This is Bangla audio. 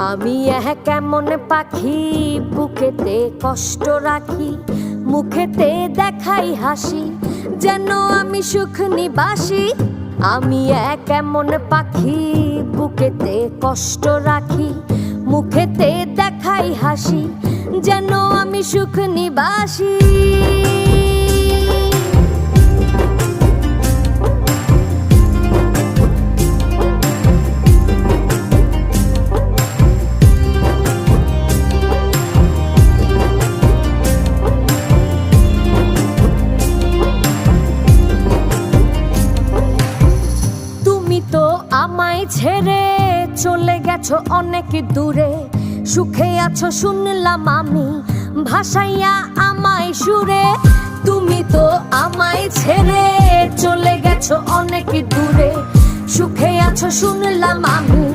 আমি কেমন পাখি, বুকেতে কষ্ট রাখি, মুখেতে দেখাই হাসি, যেন আমি সুখ নিবাসী। আমি কেমন পাখি, বুকেতে কষ্ট রাখি, মুখেতে দেখাই হাসি, যেন আমি সুখ নিবাসী। আমায় ছেড়ে চলে গেছো অনেক দূরে, সুখে আছো শুনলাম আমি, ভাসাইয়া আমায় সুরে। তুমি তো আমায় ছেড়ে চলে গেছো অনেক দূরে, সুখে আছো শুনলাম আমি।